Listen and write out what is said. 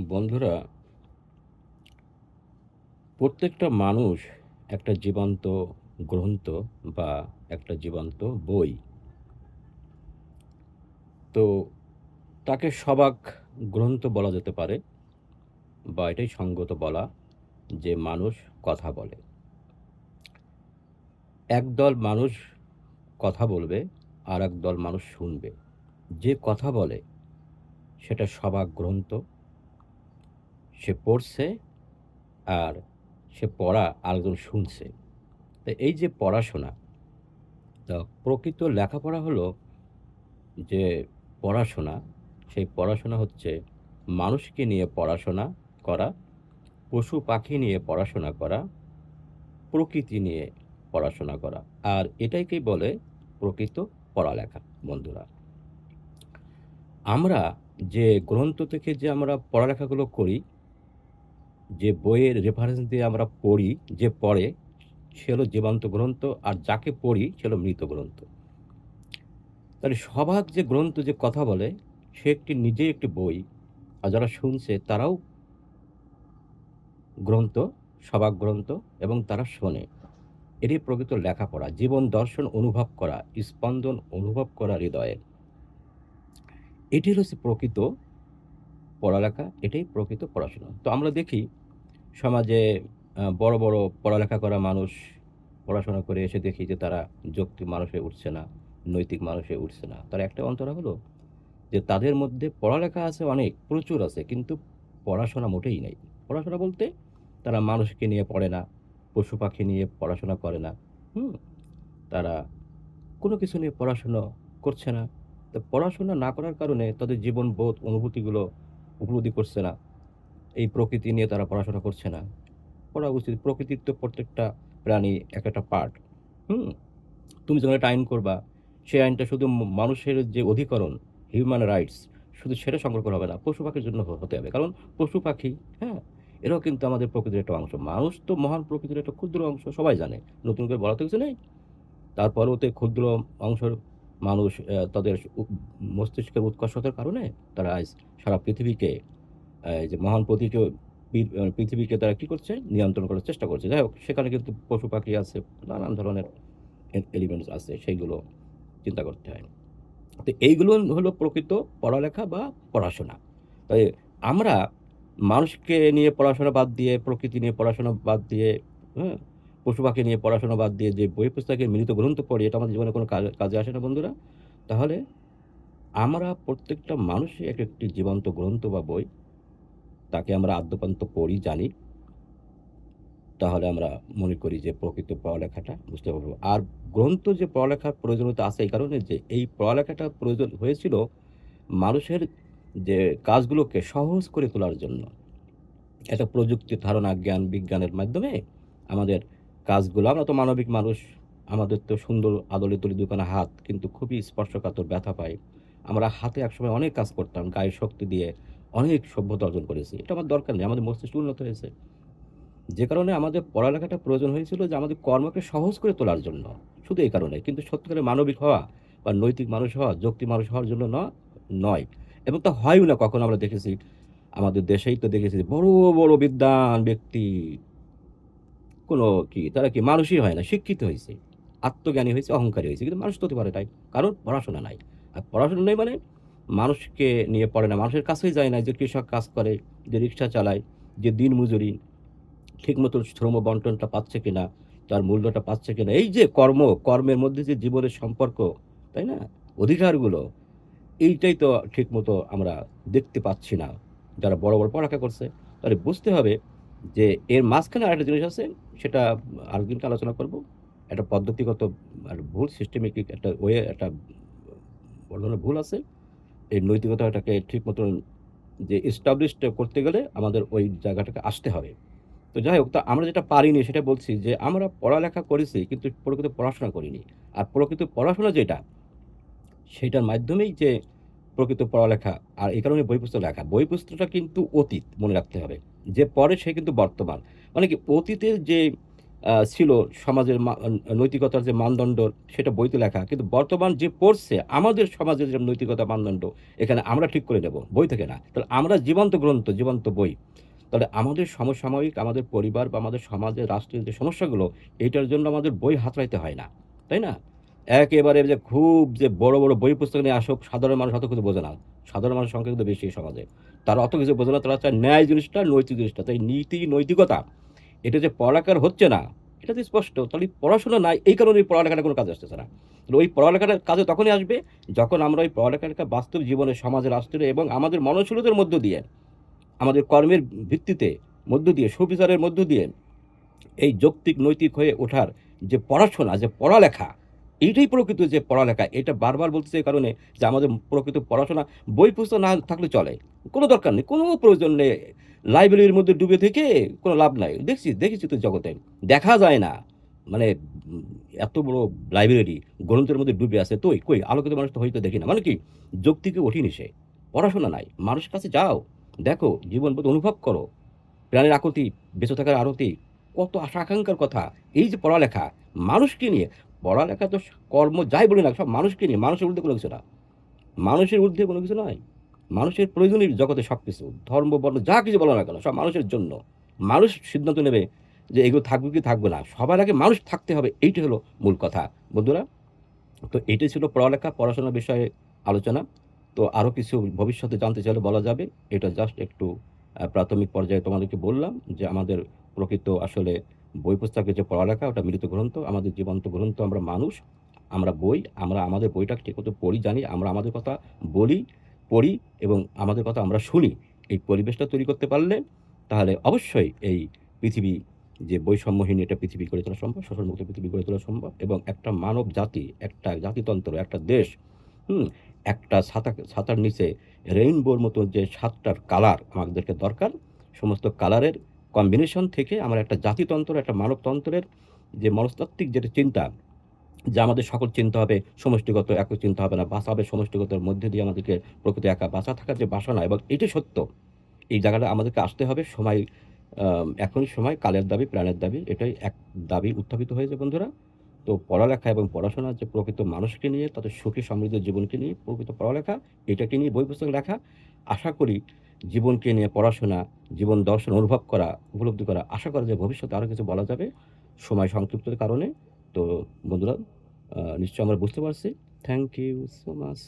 বন্ধুরা, প্রত্যেকটা মানুষ একটা জীবন্ত গ্রন্থ বা একটা জীবন্ত বই। তো তাকে সবাক গ্রন্থ বলা যেতে পারে বা এটাই সঙ্গত বলা যে মানুষ কথা বলে। একদল মানুষ কথা বলবে, আর একদল মানুষ শুনবে। যে কথা বলে সেটা সবাক গ্রন্থ, সে পড়ছে আর সে পড়া আরেকজন শুনছে। তো এই যে পড়াশোনা, তা প্রকৃত লেখাপড়া হলো যে পড়াশোনা, সেই পড়াশোনা হচ্ছে মানুষকে নিয়ে পড়াশোনা করা, পশু পাখি নিয়ে পড়াশোনা করা, প্রকৃতি নিয়ে পড়াশোনা করা। আর এটাকেই বলে প্রকৃত পড়ালেখা। বন্ধুরা, আমরা যে গ্রন্থ থেকে যে আমরা পড়ালেখাগুলো করি, যে বইয়ের রেফারেন্স দিয়ে আমরা পড়ি, যে পড়ে সে হলো জীবন্ত গ্রন্থ, আর যাকে পড়ি সে হলো মৃত গ্রন্থ। তাহলে সবাক যে গ্রন্থ যে কথা বলে সে নিজেই একটি বই, আর যারা শুনছে তারাও গ্রন্থ, সবাক গ্রন্থ, এবং তারা শোনে। এরই প্রকৃত লেখাপড়া, জীবন দর্শন অনুভব করা, স্পন্দন অনুভব করা হৃদয়ের। এটি হচ্ছে প্রকৃত পড়ালেখা, এটাই প্রকৃত পড়াশোনা। তো আমরা দেখি সমাজে বড় বড় পড়ালেখা করা মানুষ পড়াশোনা করে এসে দেখি যে তারা যৌক্তিক মানুষ হয়ে উঠছে না, নৈতিক মানুষ হয়ে উঠছে না। তার একটা অন্তরা হলো যে তাদের মধ্যে পড়ালেখা আছে, অনেক প্রচুর আছে, কিন্তু পড়াশোনা মোটেই নেই। পড়াশোনা বলতে তারা মানুষকে নিয়ে পড়ে না, পশু পাখি নিয়ে পড়াশোনা করে না। হুম তারা কোনো কিছু নিয়ে পড়াশোনা করছে না। তো পড়াশোনা না করার কারণে তাদের জীবন বোধ অনুভূতিগুলো উপলব্ধি করছে না। এই প্রকৃতি নিয়ে তারা পড়াশোনা করছে না। পড়া উচিত। প্রকৃতির তো প্রত্যেকটা প্রাণী এক একটা পার্ট। হুম তুমি যখন একটা আইন করবা, সেই আইনটা শুধু মানুষের যে অধিকরণ, হিউম্যান রাইটস, শুধু সেটা সংরক্ষণ হবে না, পশু পাখির জন্য হতে হবে। কারণ পশু পাখি, হ্যাঁ, এরাও কিন্তু আমাদের প্রকৃতির একটা অংশ। মানুষ তো মহান প্রকৃতির একটা ক্ষুদ্র অংশ, সবাই জানে, নতুন করে বলা তো কিছু নেই। তারপরেও তো ক্ষুদ্র অংশের মানুষ তাদের মস্তিষ্কের উৎকর্ষতার কারণে তারা আজ সারা পৃথিবীকে, এই যে মহান প্রতিটি পৃথিবীকে তারা কি করছে, নিয়ন্ত্রণ করার চেষ্টা করছে। যাই হোক, সেখানে কিন্তু পশু পাখি আছে, নানান ধরনের এলিমেন্টস আছে, সেইগুলো চিন্তা করতে হয়। তো এইগুলো হলো প্রকৃত পড়ালেখা বা পড়াশোনা। তাই আমরা মানুষকে নিয়ে পড়াশোনা বাদ দিয়ে, প্রকৃতি নিয়ে পড়াশোনা বাদ দিয়ে, হ্যাঁ, পশু পাখি নিয়ে পড়াশোনা বাদ দিয়ে যে বই পুস্তকের মিলিত গ্রন্থ পড়ি, এটা আমাদের জীবনে কোনো কাজে আসে না। বন্ধুরা, তাহলে আমরা প্রত্যেকটা মানুষই এক একটি জীবন্ত গ্রন্থ বা বই, তাকে আমরা আদ্যপান্ত পড়ি, জানি। তাহলে আমরা মনে করি যে প্রকৃত পড়ালেখাটা বুঝতে পারবো। আর গ্রন্থ যে পড়ালেখার প্রয়োজনীয়তা আছে এই কারণে যে এই পড়ালেখাটা প্রয়োজন হয়েছিল মানুষের যে কাজগুলোকে সহজ করে তোলার জন্য। একটা প্রযুক্তির ধারণা, জ্ঞান বিজ্ঞানের মাধ্যমে আমাদের কাজগুলো, আমরা তো মানবিক মানুষ, আমাদের তো সুন্দর আদলে তৈরি দুখানা হাত, কিন্তু খুবই স্পর্শকাতর, ব্যথা পাই। আমরা হাতে একসময় অনেক কাজ করতাম, গায়ে শক্তি দিয়ে অনেক সভ্যতা অর্জন করেছি। এটা আমার দরকার নেই, আমাদের মস্তিষ্ক উন্নত হয়েছে। যে কারণে আমাদের পড়ালেখাটা প্রয়োজন হয়েছিল যে আমাদের কর্মকে সহজ করে তোলার জন্য, শুধু এই কারণে। কিন্তু সত্যিকারের মানবিক হওয়া বা নৈতিক মানুষ হওয়া, যৌক্তিক মানুষ হওয়ার জন্য নয়। এবং তা হয়ও না কখনো। আমরা দেখেছি আমাদের দেশেই তো দেখেছি বড় বড় বিদ্বান ব্যক্তি, কোনো কি তারা কি মানুষই হয় না, শিক্ষিত হয়েছে, আত্মজ্ঞানী হয়েছে, অহংকারী হয়েছে, কিন্তু মানুষ তো হতে পারে তাই, কারণ পড়াশোনা নাই। আর পড়াশোনা নেই মানে মানুষকে নিয়ে পড়ে না, মানুষের কাছেই যায় না। যে কৃষক কাজ করে, যে রিক্সা চালায়, যে দিন মজুরি ঠিকমতো শ্রম বন্টনটা পাচ্ছে কিনা, তার মূল্যটা পাচ্ছে কিনা, এই যে কর্মের মধ্যে যে জীবনের সম্পর্ক, তাই না, অধিকারগুলো, এইটাই তো ঠিকমতো আমরা দেখতে পাচ্ছি না যারা বড় বড় পড়ালেখা করছে। তাহলে বুঝতে হবে যে এর মাঝখানে আরেকটা জিনিস আছে, সেটা আরেকদিনকে আলোচনা করব। একটা পদ্ধতিগত আর ভুল, সিস্টেমিক একটা ওয়ে, একটা বড় ধরনের ভুল আছে। এই নৈতিকতাটাকে ঠিক মতন যে এস্টাবলিশ করতে গেলে আমাদের ওই জায়গাটাকে আসতে হবে। তো যাই হোক, তো আমরা যেটা পারিনি সেটা বলছি, যে আমরা পড়ালেখা করেছি কিন্তু প্রকৃত পড়াশোনা করিনি। আর প্রকৃত পড়াশোনা যেটা, সেটার মাধ্যমেই যে প্রকৃত পড়ালেখা। আর এই কারণে বই পুস্তক লেখা, বই পুস্তকটা কিন্তু অতীত, মনে রাখতে হবে। যে পড়ে সে কিন্তু বর্তমান। মানে কি, অতীতের যে ছিল সমাজের নৈতিকতার যে মানদণ্ড সেটা বইতে লেখা। কিন্তু বর্তমান যে পড়ছে আমাদের সমাজের যে নৈতিকতা মানদণ্ড এখানে আমরা ঠিক করে নেব, বই থেকে না। তাহলে আমরা জীবন্ত গ্রন্থ, জীবন্ত বই। তাহলে আমাদের সমসাময়িক, আমাদের পরিবার বা আমাদের সমাজের রাষ্ট্রের যে সমস্যাগুলো, এইটার জন্য আমাদের বই হাতড়াইতে হয় না, তাই না? একেবারে যে খুব যে বড় বড় বই পুস্তক নিয়ে আসুক, সাধারণ মানুষ অত কিছু বোঝে না। সাধারণ মানুষের সংখ্যা কিন্তু বেশি এই সমাজে। তারা অত কিছু বোঝে না, তারা চায় ন্যায় জিনিসটা, নৈতিক জিনিসটা। তাই নীতি নৈতিকতা এটা যে পড়ালেখার হচ্ছে না, এটা তো স্পষ্ট। তাহলে পড়াশোনা নাই, এই কারণে পড়ালেখাটা কোনো কাজে আসতেছে না। তাহলে ওই পড়ালেখাটা কাজে তখনই আসবে যখন আমরা ওই পড়ালেখাটা বাস্তব জীবনে, সমাজে, রাষ্ট্রে এবং আমাদের মননশীলতার মধ্য দিয়ে, আমাদের কর্মের ভিত্তিতে মধ্য দিয়ে, সুবিচারের মধ্য দিয়ে এই যৌক্তিক নৈতিক হয়ে ওঠার যে পড়াশোনা, যে পড়ালেখা, এইটাই প্রকৃত যে পড়ালেখা। এটা বারবার বলতেছি এই কারণে যে আমাদের প্রকৃত পড়াশোনা বই পুস্তক না থাকলে চলে, কোনো দরকার নেই, কোনো প্রয়োজন নেই। লাইব্রেরির মধ্যে ডুবে থেকে কোনো লাভ নাই। দেখেছি তো জগতে দেখা যায় না, মানে এত বড় লাইব্রেরি গ্রন্থের মধ্যে ডুবে আছে, তো কই আলোকিত মানুষ তো হয়তো দেখি না। মানে কি যৌক্তিকে ওঠেনি সে, পড়াশোনা নাই। মানুষের কাছে যাও, দেখো, জীবনবোধ অনুভব করো, প্রাণের আকুতি, বেঁচে থাকার আরতি, কত আশা আকাঙ্ক্ষার কথা। এই যে পড়ালেখা, মানুষকে নিয়ে, পড়ালেখা তো কর্ম যাই বলি না, সব মানুষকে নিয়ে, মানুষের ঊর্ধ্বে কোনো কিছু না। মানুষের ঊর্ধ্বে কোনো কিছু নয়। মানুষের প্রয়োজনীয় জগতে সব কিছু, ধর্ম, বর্ণ যা কিছু বলো না কেন, সব মানুষের জন্য। মানুষ সিদ্ধান্ত নেবে যে এগুলো থাকবে কি থাকবে না। সবার আগে মানুষ থাকতে হবে, এইটা হলো মূল কথা বন্ধুরা। তো এটাই ছিল পড়ালেখা, পড়াশোনার বিষয়ে আলোচনা। তো আরও কিছু ভবিষ্যতে জানতে চাইলে বলা যাবে। এটা জাস্ট একটু প্রাথমিক পর্যায়ে তোমাদেরকে বললাম যে আমাদের প্রকৃত আসলে বই পুস্তকের যে পড়ালেখা ওটা মিলিত গ্রন্থ, আমাদের জীবন্ত গ্রন্থ। আমরা মানুষ, আমরা বই, আমরা আমাদের বইটা ঠিকমতো পড়ি, জানি, আমরা আমাদের কথা বলি, পড়ি এবং আমাদের কথা আমরা শুনি। এই পরিবেশটা তৈরি করতে পারলে তাহলে অবশ্যই এই পৃথিবী যে বৈষম্যহীন এটা পৃথিবী গড়ে তোলা সম্ভব, শোষণমুক্ত পৃথিবী গড়ে তোলা সম্ভব এবং একটা মানব জাতি, একটা জাতিতন্ত্র, একটা দেশ, হুম, একটা ছাতার নিচে রেইনবোর মতো যে ৭টার কালার আমাদেরকে দরকার, সমস্ত কালারের কম্বিনেশন থেকে আমরা একটা জাতিতন্ত্র, একটা মানবতন্ত্রের যে মনস্তাত্ত্বিক যেটা চিন্তা, যে আমাদের সকল চিন্তা হবে সমষ্টিগত, একক চিন্তা হবে না, বাঁচা হবে সমষ্টিগতের মধ্যে দিয়ে। আমাদেরকে প্রকৃতি একা বাঁচা থাকার যে বাসনা এবং এটাই সত্য, এই জায়গাটা আমাদেরকে আসতে হবে। সময় এখনই সময়, কালের দাবি, প্রাণের দাবি, এটাই এক দাবি উত্থাপিত হয়েছে বন্ধুরা। তো পড়ালেখা এবং পড়াশোনা যে প্রকৃত মানুষকে নিয়ে, তাদের সুখী সমৃদ্ধ জীবনকে নিয়ে প্রকৃত পড়ালেখা, এটাকে নিয়ে বই পুস্তক লেখা। আশা করি জীবনকে নিয়ে পড়াশোনা, জীবন দর্শন অনুভব করা, উপলব্ধি করা, আশা করা যে ভবিষ্যতে আরও কিছু বলা যাবে সময় সংক্ষিপ্তের কারণে। তো বন্ধুরা, নিশ্চয়ই আমরা বুঝতে পারছি। Thank you so much.